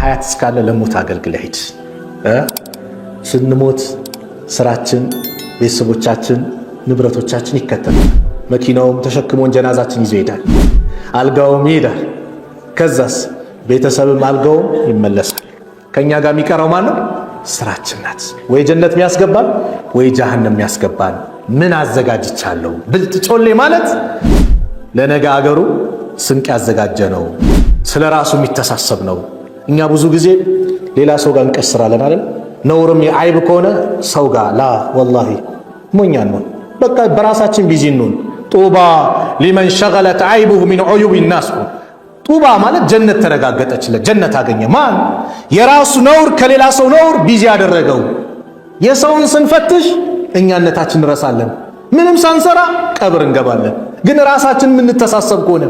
ሀያት እስካለ ለሞት አገልግለህ ሂድ። ስንሞት ስራችን፣ ቤተሰቦቻችን፣ ንብረቶቻችን ይከተላል። መኪናውም ተሸክሞን ጀናዛችን ይዞ ይሄዳል። አልጋውም ይሄዳል። ከዛስ ቤተሰብም አልጋውም ይመለሳል። ከኛ ጋር የሚቀረው ማን ነው? ስራችን ናት። ወይ ጀነት የሚያስገባን ወይ ጀሃነም የሚያስገባን። ምን አዘጋጅቻለሁ? ብልጥ ጮሌ ማለት ለነገ አገሩ ስንቅ ያዘጋጀ ነው። ስለ ራሱ የሚተሳሰብ ነው። እኛ ብዙ ጊዜ ሌላ ሰው ጋር እንቀስራለን አይደል? ነውርም የአይብ ከሆነ ሰው ጋር ላ ወላሂ ሞኛን ነው። በቃ በራሳችን ቢዚ እንሁን። ጡባ ሊመን ሸገለት አይቡሁ ሚን ዑዩብ ናስ። ጡባ ማለት ጀነት ተረጋገጠችለት፣ ጀነት አገኘ። ማን? የራሱ ነውር ከሌላ ሰው ነውር ቢዚ ያደረገው። የሰውን ስንፈትሽ እኛነታችን እንረሳለን። ምንም ሳንሰራ ቀብር እንገባለን። ግን ራሳችን የምንተሳሰብ ከሆነ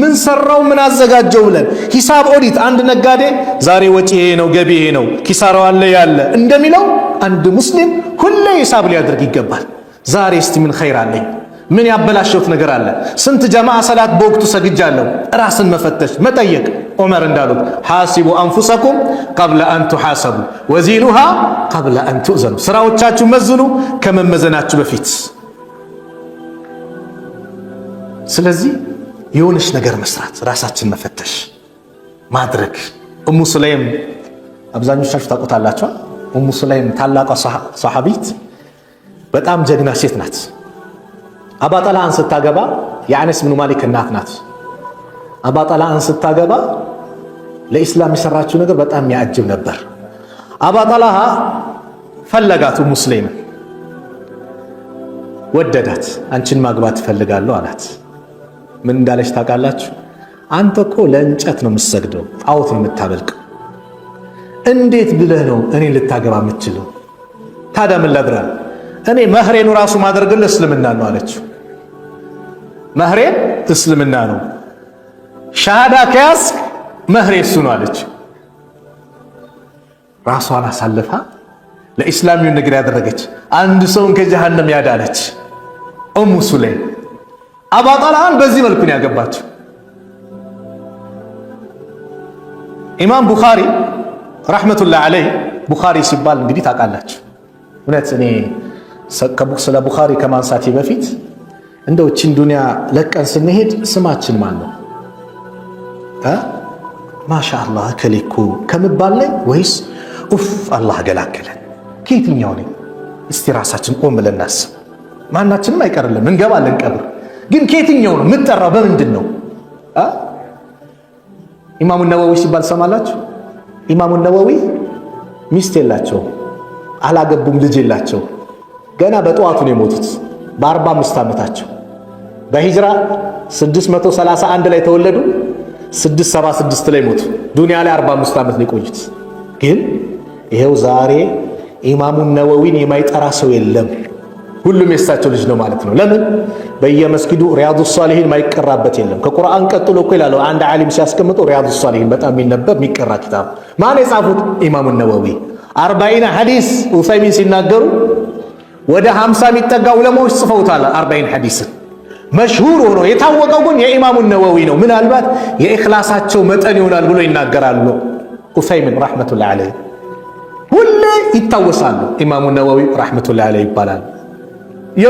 ምን ሰራው ምን አዘጋጀው ብለን ሂሳብ ኦዲት፣ አንድ ነጋዴ ዛሬ ወጪ ይሄ ነው ገቢ ይሄ ነው ኪሳራው አለ ያለ እንደሚለው አንድ ሙስሊም ሁሌ ሂሳብ ሊያደርግ ይገባል። ዛሬ እስቲ ምን ኸይር አለኝ? ምን ያበላሸሁት ነገር አለ? ስንት ጀማዓ ሰላት በወቅቱ ሰግጃለሁ? ራስን መፈተሽ መጠየቅ። ዑመር እንዳሉት ሐሲቡ አንፉሰኩም ቀብለ አን ቱሐሰቡ ወዚኑሃ ቀብለ አን ትእዘኑ። ስራዎቻችሁ መዝኑ ከመመዘናችሁ በፊት። ስለዚህ የሆነች ነገር መስራት፣ ራሳችን መፈተሽ ማድረግ። ኡሙ ሱለይም አብዛኞቻችሁ ታውቁታላችሁ። ኡሙ ሱለይም ታላቋ ሰሐቢት በጣም ጀግና ሴት ናት። አባ ጠልሃን ስታገባ የአነስ ብኑ ማሊክ እናት ናት። አባ ጠልሃን ስታገባ ለኢስላም የሰራችው ነገር በጣም የሚያጅብ ነበር። አባ ጠልሃ ፈለጋት፣ ኡሙ ሱለይምን ወደዳት። አንቺን ማግባት እፈልጋለሁ አላት። ምን እንዳለች ታውቃላችሁ? አንተ እኮ ለእንጨት ነው የምትሰግደው፣ ጣዖት ነው የምታመልከው። እንዴት ብለህ ነው እኔ ልታገባ የምትችለው? ታዲያ ምን ላድርግ? እኔ መህሬኑ ራሱ ማድረግልህ እስልምና ነው አለችው። መህሬን እስልምና ነው፣ ሻሃዳ ከያዝክ መህሬ እሱ ነው አለች። ራሷን አሳልፋ ለኢስላሚውን ነገር ያደረገች አንድ ሰውን ከጀሃነም ያዳነች ኡሙ ሱለይም። አባ ጠልሃን በዚህ መልኩ ነው ያገባችው። ኢማም ቡኻሪ ረሕመቱላህ ዐለይህ፣ ቡኻሪ ሲባል እንግዲህ ታውቃላችሁ። እውነት እኔ ስለ ቡኻሪ ከማንሳቴ በፊት እንደው እቺን ዱንያ ለቀን ስንሄድ ስማችን ማን ነው? ማሻአላህ ከሊኩ ከምባል ላይ ወይስ ኡፍ አላህ ገላገለን ከየትኛው ነኝ? እስቲ ራሳችን ቆም ብለን እናስብ። ማናችንም አይቀርልም እንገባለን ቀብር። ግን ከየትኛው ነው የምትጠራው? በምንድን ነው? ኢማሙ ነወዊ ሲባል ሰማላችሁ? ኢማሙ ነወዊ ሚስት የላቸው፣ አላገቡም፣ ልጅ የላቸው። ገና በጠዋቱ ነው የሞቱት በ45 ዓመታቸው። በሂጅራ 631 ላይ ተወለዱ፣ 676 ላይ ሞቱ። ዱንያ ላይ 45 ዓመት ነው የቆዩት። ግን ይሄው ዛሬ ኢማሙን ነወዊን የማይጠራ ሰው የለም። ሁሉም የሳቸው ልጅ ነው ማለት ነው። ለምን? በየመስጊዱ ሪያዱ ሷሊሂን ማይቀራበት የለም። ከቁርአን ቀጥሎ እኮ ይላሉ አንድ ዓሊም ሲያስቀምጡ ሪያዱ ሷሊሂን በጣም የሚነበብ የሚቀራ ኪታብ። ማን የጻፉት? ኢማሙን ነወዊ። 40 ሐዲስ ዑሰይሚን ሲናገሩ ወደ 50 የሚጠጋ ዑለማዎች ጽፈውታል 40 ሐዲስን። መሽሁር ሆኖ የታወቀው ግን የኢማሙን ነወዊ ነው። ምናልባት የኢኽላሳቸው መጠን ይሆናል ብሎ ይናገራሉ ዑሰይሚን ረሕመቱላህ ዐለይህ። ሁሌ ይታወሳሉ። ኢማሙ ነወዊ ረሕመቱላህ ዐለይህ ይባላል።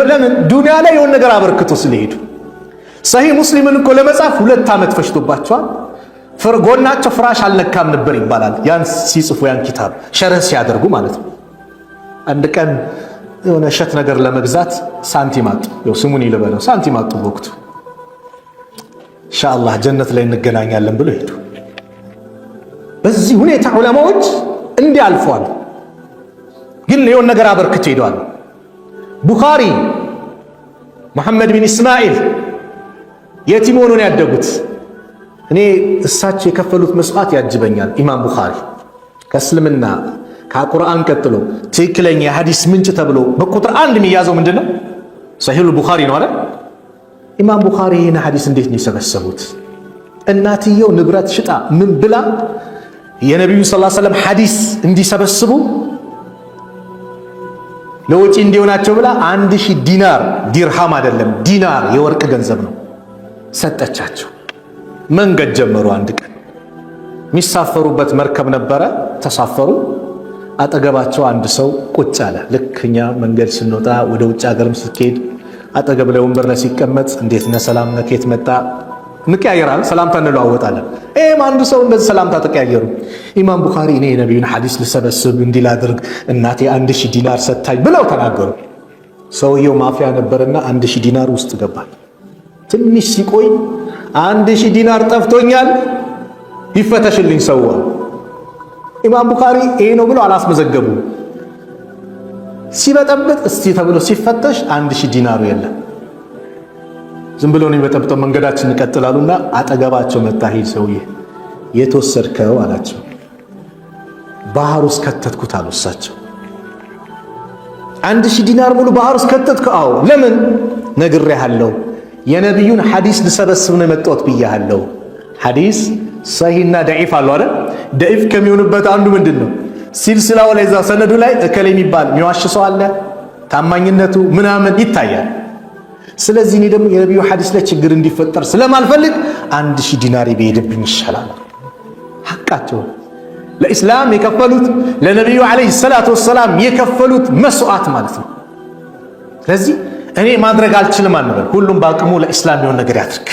ለምን? ዱንያ ላይ የሆነ ነገር አበርክቶ ስለሄዱ። ሰሂህ ሙስሊምን እኮ ለመጻፍ 2 ዓመት ፈጅቶባቸዋል። ጎናቸው ፍራሽ አልነካም ነበር ይባላል። ያን ሲጽፉ ያን ኪታብ ሸረህ ሲያደርጉ ማለት ነው። አንድ ቀን የሆነ እሸት ነገር ለመግዛት ሳንቲም አጡ። ያው ስሙን ይልበለው ሳንቲም አጡ በወቅቱ። ኢንሻአላህ ጀነት ላይ እንገናኛለን ብሎ ሄዱ። በዚህ ሁኔታ ዑለማዎች እንዲህ አልፈዋል። ግን የሆነ ነገር አበርክቶ ሄደዋል። ቡኻሪ መሐመድ ቢን እስማኤል የቲም ሆነው ነው ያደጉት። እኔ እሳቸው የከፈሉት መስዋዕት ያጅበኛል። ኢማም ቡኻሪ ከእስልምና ከቁርአን ቀጥሎ ትክክለኛ የሐዲስ ምንጭ ተብሎ በቁጥር 1 የሚያዘው ምንድነው? ሰሂህ ቡኻሪ ነው አይደል? ኢማም ቡኻሪ ይህን ሐዲስ እንዴት ነው የሰበሰቡት? እናትየው ንብረት ሽጣ ምን ብላ የነቢዩን ሰለላሁ ዐለይሂ ወሰለም ሐዲስ እንዲሰበስቡ ለወጪ እንዲሆናቸው ብላ 1000 ዲናር፣ ዲርሃም አይደለም ዲናር የወርቅ ገንዘብ ነው ሰጠቻቸው። መንገድ ጀመሩ። አንድ ቀን የሚሳፈሩበት መርከብ ነበረ። ተሳፈሩ። አጠገባቸው አንድ ሰው ቁጭ አለ። ልክ እኛ መንገድ ስንወጣ ወደ ውጭ ሀገርም ስትሄድ አጠገብ ላይ ወንበር ላይ ሲቀመጥ እንዴት ነህ፣ ሰላም ነህ፣ ከየት መጣ እንቀያየራለን፣ ሰላምታ እንለዋወጣለን። አንድ ሰው እንደዚህ ሰላምታ ተቀያየሩ። ኢማም ቡኻሪ እኔ የነቢዩን ሐዲስ ልሰበስብ እንዲህ ላድርግ እናቴ 1000 ዲናር ሰጥታኝ ብለው ተናገሩ። ሰውየው ማፊያ ነበርና 1000 ዲናር ውስጥ ገባል። ትንሽ ሲቆይ 1000 ዲናር ጠፍቶኛል ይፈተሽልኝ ሰው። ኢማም ቡኻሪ ይሄ ነው ብሎ አላስመዘገቡ። ሲበጠብጥ እስቲ ተብሎ ሲፈተሽ 1000 ዲናሩ የለም። ዝም ብሎ ነው በጠብጠው መንገዳችን ይቀጥላሉና አጠገባቸው መጣ። ሄድ ሰውዬ የተወሰድከው አላቸው። ባህር ውስጥ ከተትኩት አሉ እሳቸው። 1000 ዲናር ሙሉ ባህር ውስጥ ከተትከው? አዎ። ለምን? ነግሬሃለሁ፣ የነቢዩን ሐዲስ ልሰበስብ ነው የመጣሁት ብያለሁ። ሐዲስ ሰሂህና ደዒፍ አለው አይደል? ደዒፍ ከሚሆንበት አንዱ ምንድነው? ሲልሲላው ላይ እዛ ሰነዱ ላይ እከሌ የሚባል የሚዋሽ ሰው አለ፣ ታማኝነቱ ምናምን ይታያል። ስለዚህ እኔ ደግሞ የነቢዩ ሐዲስ ላይ ችግር እንዲፈጠር ስለማልፈልግ 1000 ዲናር ቢሄድብኝ ይሻላል። ሐቃቸው ለኢስላም የከፈሉት ለነቢዩ ዓለይሂ ሰላቱ ወሰላም የከፈሉት መስዋዕት ማለት ነው። ስለዚህ እኔ ማድረግ አልችልም አንበል። ሁሉም በአቅሙ ለኢስላም የሆነ ነገር ያድርግ።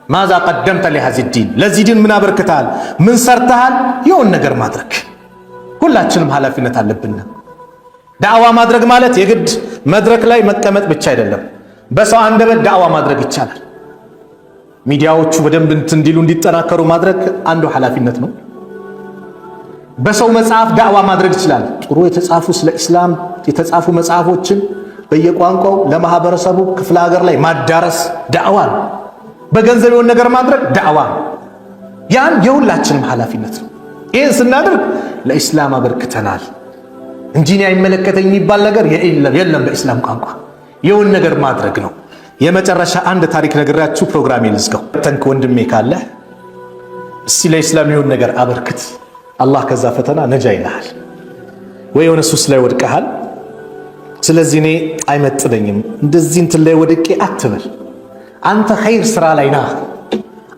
ማዛ ቀደምተ ሊሃዚ ዲን፣ ለዚህ ዲን ምን አበርክተሃል፣ ምን ሰርተሃል፣ የሆነ ነገር ማድረግ ሁላችንም ኃላፊነት አለብን። ዳዕዋ ማድረግ ማለት የግድ መድረክ ላይ መቀመጥ ብቻ አይደለም። በሰው አንደበት ዳዕዋ ማድረግ ይቻላል። ሚዲያዎቹ በደንብ እንዲሉ እንዲጠናከሩ ማድረግ አንዱ ኃላፊነት ነው። በሰው መጽሐፍ ዳዕዋ ማድረግ ይችላል። ጥሩ የተጻፉ ስለ ኢስላም የተጻፉ መጽሐፎችን በየቋንቋው ለማህበረሰቡ ክፍለ ሀገር ላይ ማዳረስ ዳዕዋ ነው። በገንዘብ የሆነ ነገር ማድረግ ዳዕዋ ነው። ያን የሁላችንም ኃላፊነት ነው። ይህን ስናደርግ ለኢስላም አበርክተናል እንጂ እኔ አይመለከተኝ የሚባል ነገር የለም። በኢስላም ቋንቋ የሆነ ነገር ማድረግ ነው። የመጨረሻ አንድ ታሪክ ነግራችሁ ፕሮግራሜን ልዝጋው። ተንክ ወንድሜ ካለ እስቲ ለኢስላም የሆነ ነገር አበርክት። አላህ ከዛ ፈተና ነጃ ይልሃል። ወይ የሆነ ሱስ ላይ ወድቀሃል። ስለዚህ እኔ አይመጥነኝም እንደዚህ እንትን ላይ ወድቄ አትበል። አንተ ኸይር ስራ ላይ ና፣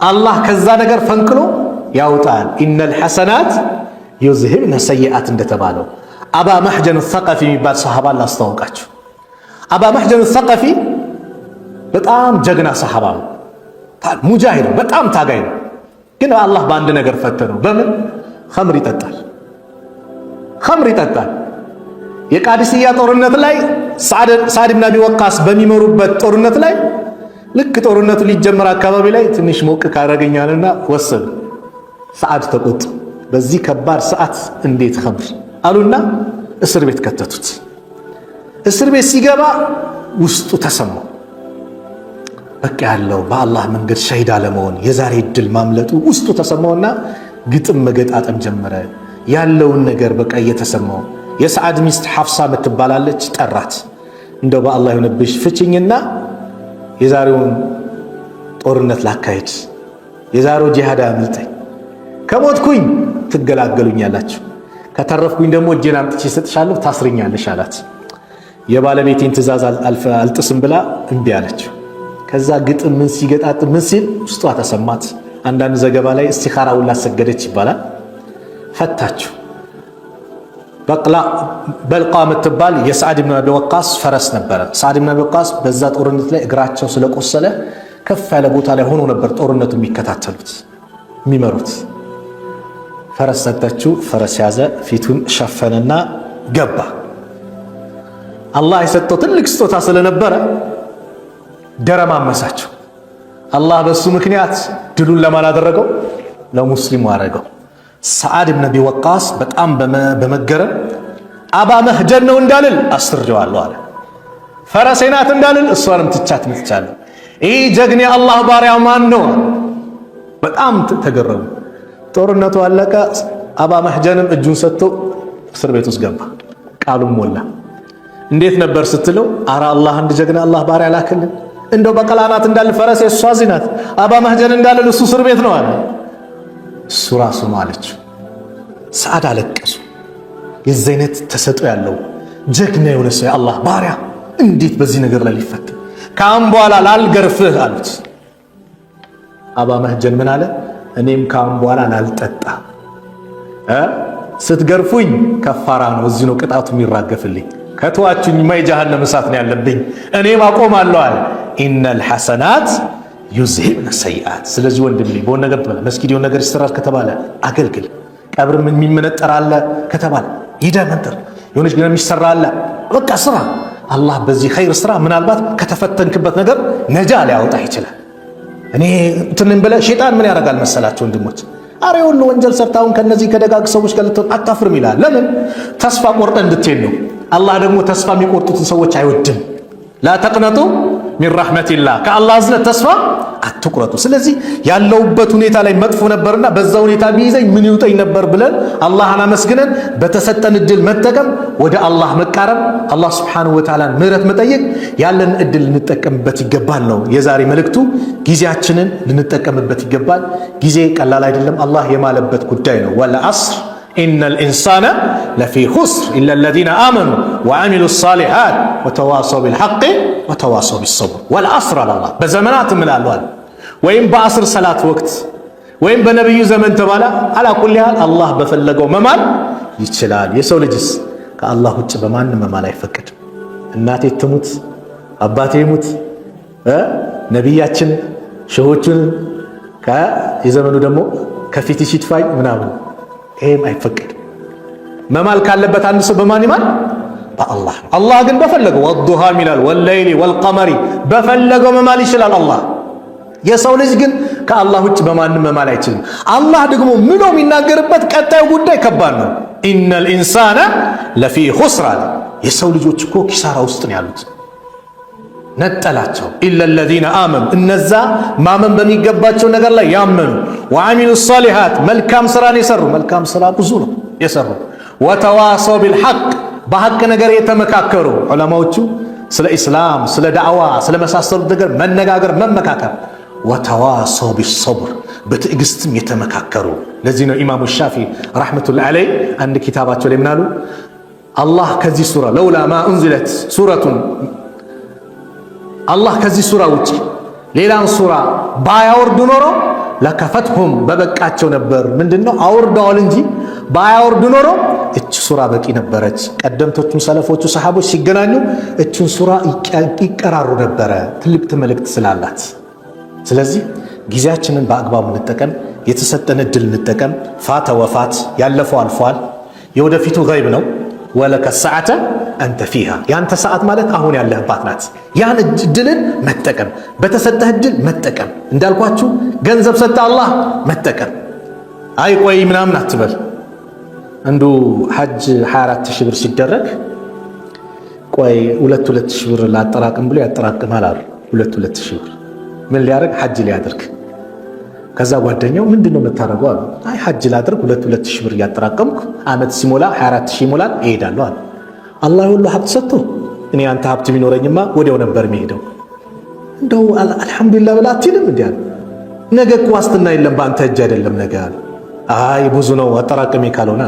አላህ ከዛ ነገር ፈንቅሎ ያውጣል። ኢነል ሐሰናት ዩዝሂብነ ሰይአት እንደተባለው አባ መሕጀን ሰቀፊ የሚባል ሰሃባ ላስተዋውቃችሁ። አባ መሕጀን ሰቀፊ በጣም ጀግና ሰሃባ ነው። ሙጃሂድ ነው፣ በጣም ታጋይ ነው። ግን አላህ በአንድ ነገር ፈተነው። በምን? ኸምር ይጠጣል። ኸምር ይጠጣል። የቃዲስያ ጦርነት ላይ ሳዕድ ብን አቢ ወቃስ በሚመሩበት ጦርነት ላይ ልክ ጦርነቱ ሊጀመር አካባቢ ላይ ትንሽ ሞቅ ካረገኛልና ወሰዱ። ሳዕድ ተቆጡ። በዚህ ከባድ ሰዓት እንዴት ኸምር አሉና እስር ቤት ከተቱት። እስር ቤት ሲገባ ውስጡ ተሰማው። በቃ ያለው በአላህ መንገድ ሸሂድ አለመሆን የዛሬ እድል ማምለጡ ውስጡ ተሰማውና ግጥም መገጣጠም ጀመረ። ያለውን ነገር በቃ እየተሰማው የሰዓድ ሚስት ሐፍሳ ምትባላለች ጠራት። እንደው በአላህ የሆነብሽ ፍችኝና የዛሬውን ጦርነት ላካሄድ፣ የዛሬው ጂሃድ አምልጠኝ፣ ከሞትኩኝ ትገላገሉኛላችሁ፣ ከተረፍኩኝ ደግሞ እጄን አምጥቼ እሰጥሻለሁ፣ ታስርኛለሽ አላት። የባለቤቴን ትእዛዝ አልጥስም ብላ እምቢ አለችው። ከዛ ግጥም ምን ሲገጣጥም ምን ሲል ውስጧ ተሰማት። አንዳንድ ዘገባ ላይ እስቲኻራ ሁላ ሰገደች ይባላል። ፈታችሁ። በልቃ የምትባል የሰዓድ ብን አቢ ወቃስ ፈረስ ነበረ። ሰዓድ ብን አቢ ወቃስ በዛ ጦርነት ላይ እግራቸው ስለቆሰለ ከፍ ያለ ቦታ ላይ ሆኖ ነበር ጦርነቱ የሚከታተሉት የሚመሩት። ፈረስ ሰጠችው። ፈረስ ያዘ፣ ፊቱን ሸፈነና ገባ። አላህ የሰጠው ትልቅ ስጦታ ስለነበረ ደረማመሳቸው። አላህ በሱ ምክንያት ድሉን ለማን አደረገው? ለሙስሊሙ አደረገው። ሰዓድ ብን አቢ ወቃስ በጣም በመገረም አባ መህጀን ነው እንዳልል አስርጀዋለሁ አለ። ፈረሴ ናት እንዳልል እሷንም ትቻት መጥቻለሁ። ይህ ጀግኔ አላህ ባሪያ ማን ነው? በጣም ተገረሙ። ጦርነቱ አለቀ። አባ መህጀንም እጁን ሰጥቶ እስር ቤት ውስጥ ገባ። ቃሉም ሞላ። እንዴት ነበር ስትለው፣ አረ አላህ አንድ ጀግና አላህ ባሪያ ላክልን። እንደው በቀላናት እንዳል ፈረሴ እሷ እዚህ ናት፣ አባ መህጀን እንዳልል እሱ እስር ቤት ነው አለ። እሱ ራሱ ነው አለችው። ሰዓድ አለቀሱ። የዚህ አይነት ተሰጥኦ ያለው ጀግና የሆነ ሰው የአላህ ባሪያ እንዴት በዚህ ነገር ላይ ሊፈተን? ከአሁን በኋላ ላልገርፍህ አሉት። አባ መህጀን ምን አለ? እኔም ከአሁን በኋላ ላልጠጣ ስትገርፉኝ ከፋራ ነው፣ እዚህ ነው ቅጣቱ የሚራገፍልኝ። ከተዋችሁኝማ የጀሃነም እሳት ነው ያለብኝ፣ እኔም አቆማለሁ አለ። ኢነል ሐሰናት ዩዝሂብነ ሰይአት። ስለዚህ ወንድሜ በሆነ ነገር መስጊድ የሆነ ነገር ይሰራል ከተባለ አገልግል። ቀብር የሚመነጠር አለ ከተባለ ሂደህ መንጠር። የሆነች ግን የሚሰራ አለ በቃ ስራ። አላህ በዚህ ኸይር ስራ ምናልባት ከተፈተንክበት ነገር ነጃ ሊያወጣ ይችላል። እኔ እንትንን ብለህ ሸይጣን ምን ያደርጋል መሰላችሁ ወንድሞች? አሬ ሁሉ ወንጀል ሰርታውን ከነዚህ ከደጋግ ሰዎች ጋር ልትሆን አታፍርም ይላል። ለምን? ተስፋ ቆርጠ እንድትሄድ ነው። አላህ ደግሞ ተስፋ የሚቆርጡትን ሰዎች አይወድም። ላ ተቅነጡ ሚን ረሕመቲላህ፣ ከአላህ እዝነት ተስፋ አትቁረጡ። ስለዚህ ያለውበት ሁኔታ ላይ መጥፎ ነበርና በዛ ሁኔታ ቢይዘኝ ምን ይውጠኝ ነበር ብለን አላህን አመስግነን በተሰጠን እድል መጠቀም፣ ወደ አላህ መቃረብ፣ አላህ ሱብሓነሁ ወተዓላን ምህረት መጠየቅ፣ ያለን እድል ልንጠቀምበት ይገባል ነው የዛሬ መልእክቱ። ጊዜያችንን ልንጠቀምበት ይገባል። ጊዜ ቀላል አይደለም። አላህ የማለበት ጉዳይ ነው። ወልዐስር ኢነል ኢንሳነ ለፊ ኹስር ኢላ ለዚነ አመኑ ወዐሚሉ ሷሊሓት ወተዋሰው ቢልሐቅ ወተዋሰው ቢሰብር። ወልዐስር አላህ በዘመናት እምላለሁ ወይም በዐስር ሰላት ወቅት ወይም በነቢዩ ዘመን ተባለ። አላ ኩሊ ሃል አላህ በፈለገው መማል ይችላል። የሰው ልጅስ ከአላህ ውጭ በማንም መማል አይፈቅድም። እናቴ ትሙት፣ አባቴ ይሙት፣ ነቢያችን ሸሆቹን የዘመኑ ደግሞ ከፊት ይሽጥፋኝ ምናምን፣ ይሄም አይፈቅድም። መማል ካለበት አንድ ሰው በማን ይማል? በአላህ። አላህ ግን በፈለገው ወዱሃ ይላል፣ ወለይሊ ወልቀመሪ፣ በፈለገው መማል ይችላል አላህ። የሰው ልጅ ግን ከአላህ ውጭ በማንም መማል አይችልም። አላህ ደግሞ ምሎ የሚናገርበት ቀጣዩ ጉዳይ ከባድ ነው። ኢነል ኢንሳነ ለፊ ኹስር አለ። የሰው ልጆች እኮ ኪሳራ ውስጥ ነው ያሉት። ነጠላቸው። ኢላ ለዚነ አመኑ፣ እነዛ ማመን በሚገባቸው ነገር ላይ ያመኑ፣ ወዐሚሉ ሷሊሓት፣ መልካም ስራን የሰሩ። መልካም ስራ ብዙ ነው የሰሩ። ወተዋሰው ቢልሐቅ፣ በሐቅ ነገር የተመካከሩ። ዑለማዎቹ ስለ ኢስላም፣ ስለ ዳዕዋ፣ ስለ መሳሰሉት ነገር መነጋገር፣ መመካከር። ወተዋሰው ቢሰብር፣ በትዕግስትም የተመካከሩ። ለዚህ ነው ኢማሙ ሻፊዒ ረሕመቱላሂ ዐለይህ አንድ ኪታባቸው ላይ ምናሉ? አላህ ከዚህ ሱራ ለውላ ማ ኡንዚለት ሱረቱን፣ አላህ ከዚህ ሱራ ውጭ ሌላን ሱራ ባያወርድ ኖሮ ለከፈትሁም፣ በበቃቸው ነበር። ምንድነው አውርደዋል እንጂ ባያወርድ ኖሮ እች ሱራ በቂ ነበረች። ቀደምቶቹ ሰለፎቹ ሰሃቦች ሲገናኙ እችን ሱራ ይቀራሩ ነበረ፣ ትልቅ መልእክት ስላላት። ስለዚህ ጊዜያችንን በአግባቡ እንጠቀም፣ የተሰጠን እድል እንጠቀም። ፋተ ወፋት፣ ያለፈው አልፏል፣ የወደፊቱ ገይብ ነው። ወለከ ሰዓተ አንተ ፊሃ፣ ያንተ ሰዓት ማለት አሁን ያለህባት ናት። ያን እድልን መጠቀም፣ በተሰጠህ እድል መጠቀም። እንዳልኳችሁ ገንዘብ ሰጠ አላህ መጠቀም። አይ ቆይ ምናምን አትበል። አንዱ ሐጅ 24,000 ብር ሲደረግ ቆይ 2,000 ብር ላጠራቅም ብሎ ያጠራቅማል አሉ። 2,000 ብር ምን ሊያደርግ? ሐጅ ሊያደርግ። ከዛ ጓደኛው ምንድነው የምታደርገው አሉ። አይ ሐጅ ላደርግ 2,000 ብር እያጠራቀምኩ ዓመት ሲሞላ 24,000 ይሞላል እሄዳለሁ አሉ። አላህ ሁሉ ሀብት ሰጥቶ እኔ አንተ ሀብት ቢኖረኝማ ወዲያው ነበር የሚሄደው። እንደው አልሐምዱሊላህ ብላ አትሄድም እንዴ አሉ። ነገ እኮ ዋስትና የለም በአንተ እጅ አይደለም ነገ አሉ። አይ ብዙ ነው አጠራቅሜ ካልሆነ።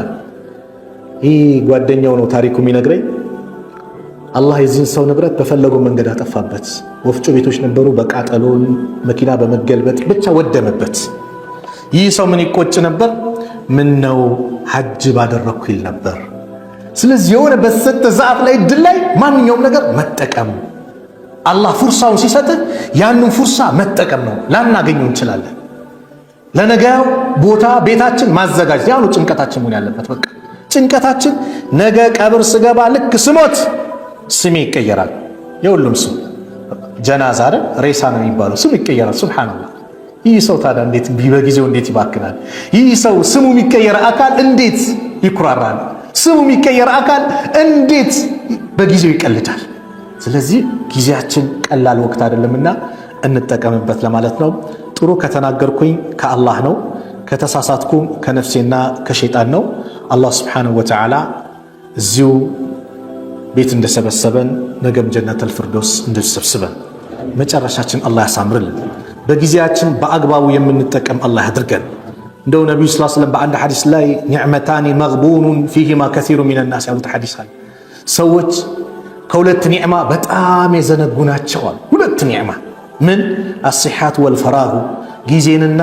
ይህ ጓደኛው ነው ታሪኩ የሚነግረኝ። አላህ የዚህን ሰው ንብረት በፈለገው መንገድ አጠፋበት። ወፍጮ ቤቶች ነበሩ፣ በቃጠሎ መኪና በመገልበጥ ብቻ ወደመበት። ይህ ሰው ምን ይቆጭ ነበር? ምን ነው ሐጅ ባደረኩ ይል ነበር። ስለዚህ የሆነ በሰጠ ሰዓት ላይ እድል ላይ ማንኛውም ነገር መጠቀም። አላህ ፉርሳውን ሲሰጥህ ያንን ፉርሳ መጠቀም ነው። ላናገኘው እንችላለን። ለነገው ቦታ ቤታችን ማዘጋጀት ያው ጭንቀታችን ምን ያለበት በቃ ጭንቀታችን ነገ ቀብር ስገባ ልክ ስሞት ስሜ ይቀየራል። የሁሉም ስም ጀናዛ አይደል ሬሳ ነው የሚባለው፣ ስም ይቀየራል። ሱብሃንአላህ። ይህ ሰው ታዲያ እንዴት በጊዜው እንዴት ይባክናል? ይህ ሰው ስሙ የሚቀየር አካል እንዴት ይኩራራል? ስሙ የሚቀየር አካል እንዴት በጊዜው ይቀልዳል? ስለዚህ ጊዜያችን ቀላል ወቅት አይደለምና እንጠቀምበት ለማለት ነው። ጥሩ ከተናገርኩኝ ከአላህ ነው፣ ከተሳሳትኩም ከነፍሴና ከሸይጣን ነው። አላህ ሱብሓነሁ ወተዓላ እዚሁ ቤት እንደሰበሰበን ነገም ጀነተል ፊርደውስ እንድሰብስበን መጨረሻችን አላህ ያሳምርልን። በጊዜያችን በአግባቡ የምንጠቀም አላህ ያድርገን። እንደው ነቢዩ ሰለላሁ ዐለይሂ ወሰለም በአንድ ሐዲስ ላይ ኒዕመታኒ መግቡኑን ፊሂማ ከሲሩ ሚነናስ ያሉት ሐዲስ አለ። ሰዎች ከሁለት ኒዕማ በጣም የዘነጉ ናቸዋል። ሁለት ኒዕማ ምን? አስሐት ወልፈራሁ፣ ጊዜንና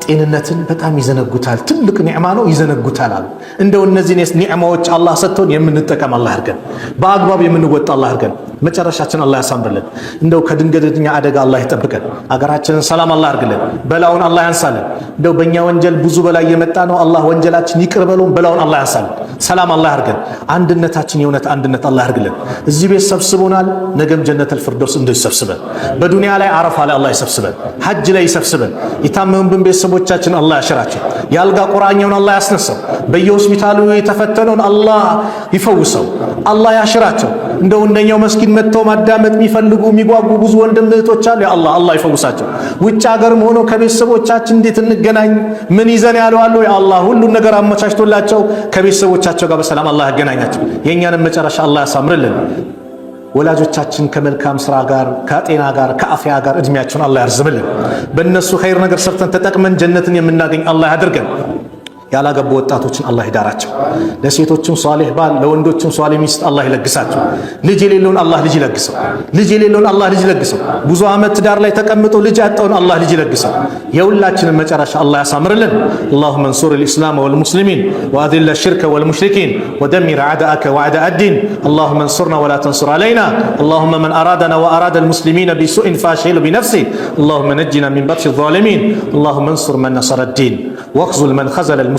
ጤንነትን በጣም ይዘነጉታል። ትልቅ ኒዕማ ነው፣ ይዘነጉታል አሉ። እንደው እነዚህን ኒዕማዎች አላህ ሰጥቶን የምንጠቀም አላህ ያድርገን፣ በአግባብ የምንወጣ አላህ ያድርገን። መጨረሻችን አላህ ያሳምርልን። እንደው ከድንገተኛ አደጋ አላህ ይጠብቀን። አገራችንን ሰላም አላህ ያድርግልን። በላውን አላህ ያንሳልን። እንደው በእኛ ወንጀል ብዙ በላይ የመጣ ነው። አላህ ወንጀላችን ይቅር በለውን፣ በላውን አላህ ያንሳልን። ሰላም አላህ ያድርገን። አንድነታችን የእውነት አንድነት አላህ ያድርግልን። እዚህ ቤት ሰብስቦናል። ነገም ጀነተል ፊርደውስ እንደው ይሰብስበን። በዱንያ ላይ አረፋ ላይ አላህ ይሰብስበን። ሐጅ ላይ ይሰብስበን። የታመሙብን ቤተሰቦቻችን አላህ ያሽራቸው። የአልጋ ቁራኛውን አላህ ያስነሳው። በየሆስፒታሉ የተፈተነውን አላህ ይፈውሰው። አላህ ያሽራቸው። እንደው እንደኛው መስጊድ መጥተው ማዳመጥ የሚፈልጉ የሚጓጉ ብዙ ወንድም እህቶች አሉ። ያ አላህ ይፈውሳቸው። ውጭ ሀገርም ሆኖ ከቤተሰቦቻችን እንዴት እንገናኝ ምን ይዘን ያለው አሉ። ያ አላህ ሁሉን ነገር አመቻችቶላቸው ከቤተሰቦቻቸው ጋር በሰላም አላህ ያገናኛቸው። የእኛንም መጨረሻ አላህ ያሳምርልን። ወላጆቻችን ከመልካም ስራ ጋር ከጤና ጋር ከአፍያ ጋር እድሜያቸውን አላህ ያርዝምልን። በእነሱ ኸይር ነገር ሰርተን ተጠቅመን ጀነትን የምናገኝ አላህ ያድርገን። ያላገቡ ወጣቶችን አላህ ይዳራቸው። ለሴቶችም ሷሊህ ባል ለወንዶችም ሷሊህ ሚስት አላህ ይለግሳቸው። ልጅ የሌለውን አላህ ልጅ ይለግሰው። ልጅ የሌለውን አላህ ልጅ ይለግሰው። ብዙ ዓመት ትዳር ላይ ተቀምጦ ልጅ ያጣውን አላህ ልጅ ይለግሰው። የሁላችንን መጨረሻ አላህ ያሳምርልን። اللهم انصر الإسلام والمسلمين وأذل الشرك والمشركين ودمر أعداءك وأعداء الدين. اللهم انصرنا ولا تنصر علينا. اللهم من أرادنا وأراد المسلمين بسوء فاشغل بنفسه. اللهم نجنا من بطش الظالمين. اللهم انصر من نصر الدين واخذل من خذل المسلمين.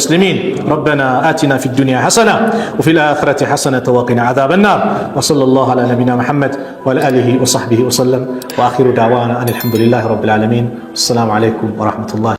ربنا آتنا في الدنيا حسنة وفي الآخرة حسنة وقنا عذاب النار. وصلى الله على نبينا محمد وعلى آله وصحبه وسلم. وآخر دعوانا أن الحمد لله رب العالمين. السلام عليكم ورحمة الله.